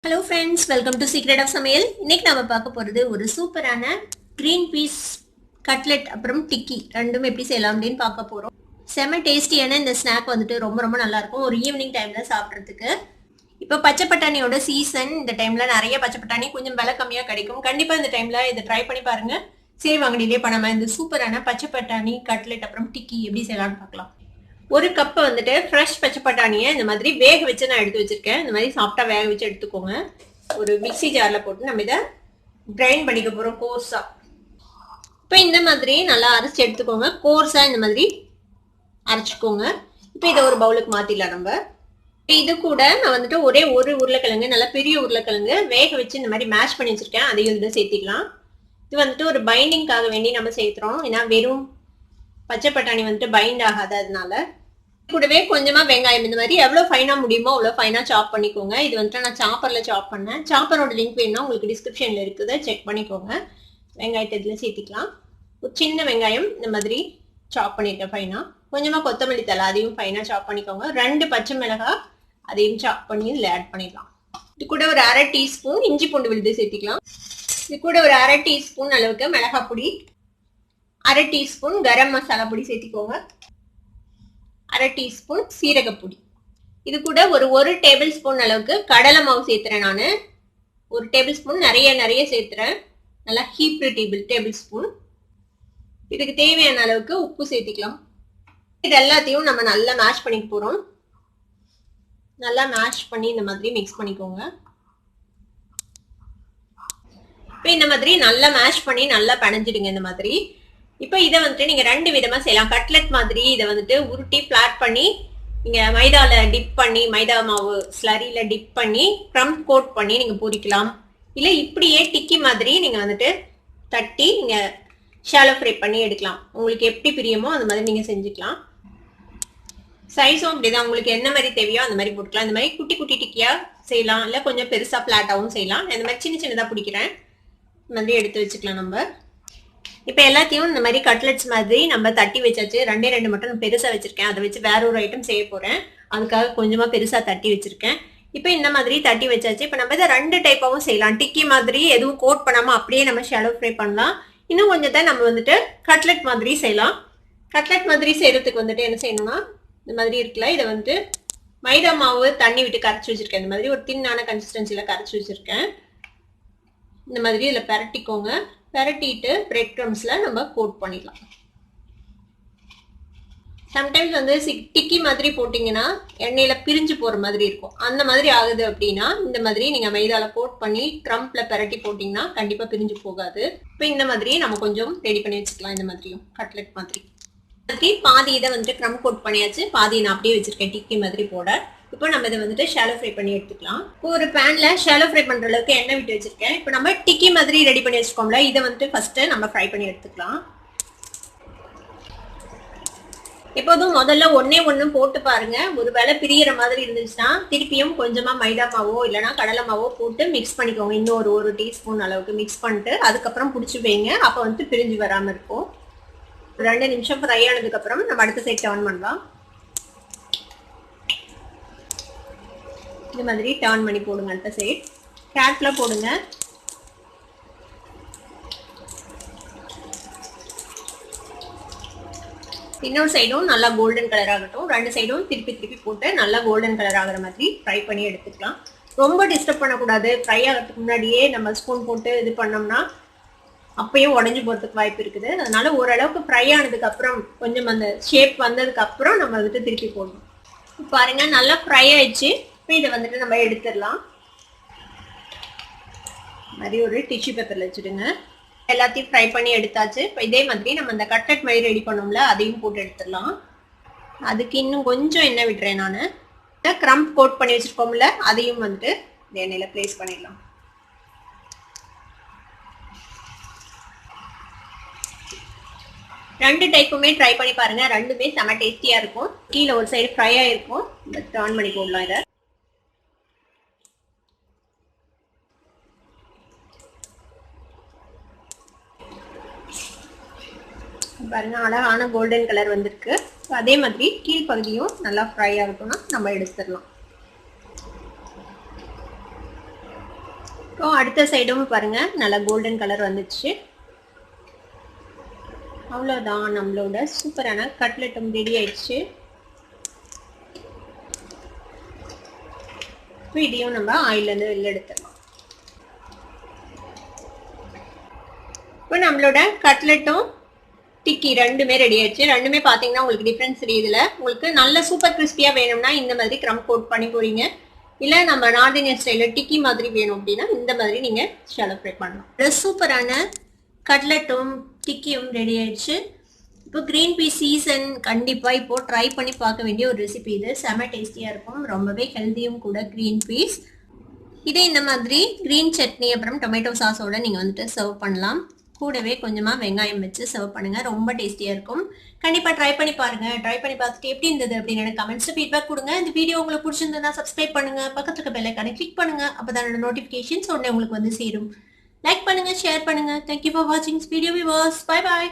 Hello friends, welcome to Secret of Samaiyal. இன்னைக்கு நாம பார்க்க போறது ஒரு சூப்பரான green peas cutlet அப்புறம் டிக்கி ரெண்டும் எப்படி செய்யலாம் அப்படின்னு பார்க்க போறோம். செம டேஸ்டியான இந்த ஸ்நாக் வந்துட்டு ரொம்ப நல்லா இருக்கும் ஒரு ஈவினிங் டைம்ல சாப்பிடுறதுக்கு. இப்போ பச்சை பட்டாணியோட சீசன், இந்த டைம்ல நிறைய பச்சை பட்டாணி கொஞ்சம் விலை கம்மியா கிடைக்கும். கண்டிப்பா இந்த டைம்ல இதை ட்ரை பண்ணி பாருங்க. சேவாங்கடியிலே பண்ணாம இந்த சூப்பரான பச்சை பட்டாணி கட்லெட் அப்புறம் டிக்கி எப்படி செய்யலாம்னு பார்க்கலாம். ஒரு கப் வந்துட்டு ஃப்ரெஷ் பச்சை பட்டாணியை இந்த மாதிரி வேக வச்சு நான் எடுத்து வச்சிருக்கேன். இந்த மாதிரி சாஃப்டா வேக வச்சு எடுத்துக்கோங்க. ஒரு மிக்சி ஜார்ல போட்டு நம்ம இதை கிரைண்ட் பண்ணிக்க போறோம் கோர்ஸா. இப்போ இந்த மாதிரி நல்லா அரைச்சி எடுத்துக்கோங்க. கோர்ஸா இந்த மாதிரி அரைச்சிக்கோங்க. இப்போ இதை ஒரு பவுலுக்கு மாத்திடலாம் நம்ம. இது கூட நான் வந்துட்டு ஒரே ஒரு உருளைக்கிழங்கு, நல்லா பெரிய உருளைக்கிழங்கு வேக வச்சு இந்த மாதிரி மேஷ் பண்ணி வச்சிருக்கேன். அதையும் இதில் சேர்த்திக்கலாம். இது வந்துட்டு ஒரு பைண்டிங்காக வேண்டி நம்ம சேர்த்துறோம். ஏன்னா வெறும் பச்சை பட்டாணி வந்துட்டு பைண்ட் ஆகாது. அதனால கூடவே கொஞ்சமா வெங்காயம் இந்த மாதிரி எவ்வளவு ஃபைனா முடியுமோ அவ்வளவு ஃபைனா சாப் பண்ணிக்கோங்க. இது வந்துட்டு நான் சாப்பர்ல சாப் பண்ணேன். சாப்பரோட லிங்க் வேணும்னா உங்களுக்கு டிஸ்கிரிப்ஷன்ல இருக்குது, செக் பண்ணிக்கோங்க. வெங்காயத்தை இதுல சேர்த்திக்கலாம். ஒரு சின்ன வெங்காயம் இந்த மாதிரி சாப் பண்ணிருக்கேன் ஃபைனா. கொஞ்சமா கொத்தமல்லி தலை அதையும் ஃபைனா சாப் பண்ணிக்கோங்க. 2 பச்சை மிளகாய் அதையும் சாப் பண்ணி இதுல ஆட் பண்ணிடலாம். இது கூட ஒரு அரை டீஸ்பூன் இஞ்சி பூண்டு விழுது சேர்த்திக்கலாம். இது கூட ஒரு அரை டீஸ்பூன் அளவுக்கு மிளகாய் பொடி, அரை டீஸ்பூன் கரம் மசாலா பொடி சேர்த்திக்கோங்க. அரை டீஸ்பூன் சீரகப்பொடி. இது கூட ஒரு டேபிள் ஸ்பூன் அளவுக்கு கடலை மாவு சேர்த்துறேன். நான் ஒரு டேபிள் ஸ்பூன் நிறைய சேர்த்துறேன். நல்லா ஹீப்டு டேபிள் ஸ்பூன். இதுக்கு தேவையான அளவுக்கு உப்பு சேர்த்திக்கலாம். இது எல்லாத்தையும் நம்ம நல்லா மேஷ் பண்ணிக்க போறோம். நல்லா மேஷ் பண்ணி இந்த மாதிரி மிக்ஸ் பண்ணிக்கோங்க. இப்போ இந்த மாதிரி நல்லா மேஷ் பண்ணி நல்லா பிணைஞ்சிடுங்க இந்த மாதிரி. இப்போ இதை வந்துட்டு நீங்க 2 விதமா செய்யலாம். கட்லெட் மாதிரி இதை வந்துட்டு உருட்டி பிளாட் பண்ணி நீங்க மைதால டிப் பண்ணி, மைதா மாவு ஸ்லரியில டிப் பண்ணி க்ரம் கோட் பண்ணி நீங்க பொரிக்கலாம். இல்ல இப்படியே டிக்கி மாதிரி நீங்க வந்துட்டு தட்டி நீங்க ஷாலோ ஃப்ரை பண்ணி எடுக்கலாம். உங்களுக்கு எப்படி பிரியமோ அந்த மாதிரி நீங்க செஞ்சுக்கலாம். சைஸும் அப்படிதான், உங்களுக்கு என்ன மாதிரி தேவையோ அந்த மாதிரி போட்டுக்கலாம். இந்த மாதிரி குட்டி குட்டி டிக்கியா செய்யலாம், இல்ல கொஞ்சம் பெருசா பிளாட்டாவும் செய்யலாம். இந்த மாதிரி சின்னதா பிடிக்கிறேன். இந்த மாதிரி எடுத்து வச்சுக்கலாம் நம்ம. இப்போ எல்லாத்தையும் இந்த மாதிரி கட்லெட்ஸ் மாதிரி நம்ம தட்டி வச்சாச்சு. 2 மட்டும் பெருசா வச்சிருக்கேன். அதை வச்சு வேற ஒரு ஐட்டம் செய்ய போறேன். அதுக்காக கொஞ்சமா பெருசா தட்டி வச்சிருக்கேன். இப்போ இந்த மாதிரி தட்டி வச்சாச்சு. இப்போ நம்ம இதை 2 டைப்பாவும் செய்யலாம். டிக்கி மாதிரி எதுவும் கோட் பண்ணாம அப்படியே நம்ம ஷாலோ ஃப்ரை பண்ணலாம். இன்னும் கொஞ்சத்தை நம்ம வந்துட்டு கட்லெட் மாதிரி செய்யலாம். கட்லெட் மாதிரி செய்யறதுக்கு வந்துட்டு என்ன செய்யணும்னா, இந்த மாதிரி இருக்குல்ல, இதை வந்துட்டு மைதா மாவு தண்ணி விட்டு கரைச்சி வச்சிருக்கேன். இந்த மாதிரி ஒரு தின்னான கன்சிஸ்டன்சில கரைச்சி வச்சிருக்கேன். இந்த மாதிரி இதில் பரட்டிக்கோங்க. பரட்டிட்டு பிரெட் க்ரம்ஸ்ல நம்ம கோட் பண்ணிடலாம். சம்டைம்ஸ் வந்து டிக்கி மாதிரி போட்டிங்கன்னா எண்ணெயில பிரிஞ்சு போற மாதிரி இருக்கும். அந்த மாதிரி ஆகுது அப்படின்னா இந்த மாதிரி நீங்க மைதால கோட் பண்ணி க்ரம்ப்ல பரட்டி போட்டீங்கன்னா கண்டிப்பா பிரிஞ்சு போகாது. இப்போ இந்த மாதிரி நம்ம கொஞ்சம் ரெடி பண்ணி வச்சுக்கலாம். இந்த மாதிரியும் கட்லெட் மாதிரி பாதி இதை வந்துட்டு க்ரம் கோட் பண்ணியாச்சு, பாதி நான் அப்படியே வச்சிருக்கேன் டிக்கி மாதிரி போட. இப்போ நம்ம இதை வந்துட்டு ஷாலோ ஃப்ரை பண்ணி எடுத்துக்கலாம். இப்போ ஒரு பேன்ல ஷாலோ ஃப்ரை பண்ற அளவுக்கு எண்ணெய் விட்டு வச்சிருக்கேன். இப்போ நம்ம டிக்கி மாதிரி ரெடி பண்ணி வச்சுக்கோம்ல, இதை வந்துட்டு ஃபர்ஸ்ட் நம்ம ஃப்ரை பண்ணி எடுத்துக்கலாம். எப்போதும் முதல்ல ஒண்ணு போட்டு பாருங்க. ஒரு வேளை பிரியிற மாதிரி இருந்துச்சுன்னா திருப்பியும் கொஞ்சமா மைதா மாவோ இல்லைன்னா கடலை மாவோ போட்டு மிக்ஸ் பண்ணிக்கோங்க. இன்னும் ஒரு டீஸ்பூன் அளவுக்கு மிக்ஸ் பண்ணிட்டு அதுக்கப்புறம் பிடிச்சி வைங்க. அப்போ வந்துட்டு பிரிஞ்சு வராம இருக்கும். 2 நிமிஷம் ஃப்ரை ஆனதுக்கு அப்புறம் நம்ம அடுத்த சைட் டர்ன் பண்ணலாம். இந்த மாதிரி டர்ன் பண்ணி போடுங்க. அடுத்த சைட் கேட்ல போடுங்க. இன்னொரு சைடும் நல்லா கோல்டன் கலர் ஆகட்டும். 2 சைடும் திருப்பி போட்டு நல்லா கோல்டன் கலர் ஆகிற மாதிரி ஃப்ரை பண்ணி எடுத்துக்கலாம். ரொம்ப டிஸ்டர்ப் பண்ணக்கூடாது. ஃப்ரை ஆகிறதுக்கு முன்னாடியே நம்ம ஸ்பூன் போட்டு இது பண்ணோம்னா அப்பயும் உடஞ்சி போறதுக்கு வாய்ப்பு இருக்குது. அதனால ஓரளவுக்கு ஃப்ரை ஆனதுக்கு அப்புறம் கொஞ்சம் அந்த ஷேப் வந்ததுக்கு அப்புறம் நம்ம வந்துட்டு திருப்பி போடணும். பாருங்க நல்லா ஃப்ரை ஆயிடுச்சு. இதை வந்துட்டு நம்ம எடுத்துடலாம். மாதிரி ஒரு டிஷ்யூ பேப்பர்ல வச்சுடுங்க. எல்லாத்தையும் ஃப்ரை பண்ணி எடுத்தாச்சு. இப்போ இதே மாதிரி நம்ம அந்த கட்லெட் மாதிரி ரெடி பண்ணோம்ல, அதையும் போட்டு எடுத்துடலாம். அதுக்கு இன்னும் கொஞ்சம் எண்ணெய் விட்டுறேன். நான் க்ரம்ப் கோட் பண்ணி வச்சிருக்கோம்ல, அதையும் வந்துட்டு இந்த எண்ணெயில பிளேஸ் பண்ணிடலாம். ரெண்டு டைப்புமே ட்ரை பண்ணி பாருங்க. ரெண்டுமே செம டேஸ்டியா இருக்கும். கீழே ஒரு சைடு ஃப்ரை ஆயிருக்கும். டர்ன் பண்ணி போடலாம். இதை பாருங்க, அழகான கோல்டன் கலர் வந்திருக்கு. அதே மாதிரி கீழ்ப்பகுதியும் நல்லா ஃப்ரை ஆகட்டும்னா நம்ம எடுத்துடலாம். இப்போ அடுத்த சைடும் பாருங்க நல்லா கோல்டன் கலர் வந்துச்சு. அவ்வளோதான், நம்மளோட சூப்பரான கட்லெட்டும் ரெடி ஆயிடுச்சு. இப்போ இதையும் நம்ம ஆயிலேருந்து வெளில எடுத்துடலாம். இப்போ நம்மளோட கட்லெட்டும் டிக்கி ரெண்டுமே ரெடி ஆயிடுச்சு. ரெண்டுமே பார்த்தீங்கன்னா உங்களுக்கு டிஃப்ரென்ஸ் தெரியுதுல. உங்களுக்கு நல்ல சூப்பர் கிறிஸ்பியாக வேணும்னா இந்த மாதிரி க்ரம் கோட் பண்ணி போறீங்க. இல்லை நம்ம நார்த் இந்தியன் ஸ்டைலில் டிக்கி மாதிரி வேணும் அப்படின்னா இந்த மாதிரி நீங்கள் ஷாலோ ஃப்ரை பண்ணலாம். சூப்பரான கட்லெட்டும் டிக்கியும் ரெடி ஆயிடுச்சு. இப்போ க்ரீன் பீஸ் சீசன் கண்டிப்பாக இப்போது ட்ரை பண்ணி பார்க்க வேண்டிய ஒரு ரெசிபி இது. செம டேஸ்டியாக இருக்கும், ரொம்பவே ஹெல்த்தியும் கூட க்ரீன் பீஸ். இதே இந்த மாதிரி க்ரீன் சட்னி அப்புறம் டொமேட்டோ சாஸோட நீங்கள் வந்துட்டு சர்வ் பண்ணலாம். கூடவே கொஞ்சமாக வெங்காயம் வச்சு சர்வ் பண்ணுங்கள், ரொம்ப டேஸ்டியாக இருக்கும். கண்டிப்பாக ட்ரை பண்ணி பாருங்கள். ட்ரை பண்ணி பார்த்துட்டு எப்படி இருந்தது அப்படின்னு எனக்கு கமெண்ட்ஸில் ஃபீட்பேக் கொடுங்க. இந்த வீடியோ உங்களுக்கு பிடிச்சிருந்ததுன்னா சப்ஸ்கிரைப் பண்ணுங்கள், பக்கத்துக்கு இருக்க பெல் ஐகானை கிளிக் பண்ணுங்கள். அப்போ தான் என்னோட நோட்டிஃபிகேஷன்ஸ் உடனே உங்களுக்கு வந்து சேரும். லைக் பண்ணுங்கள், ஷேர் பண்ணுங்கள். தேங்க்யூ ஃபார் வாட்சிங் வீடியோ வியூவர்ஸ். Bye bye.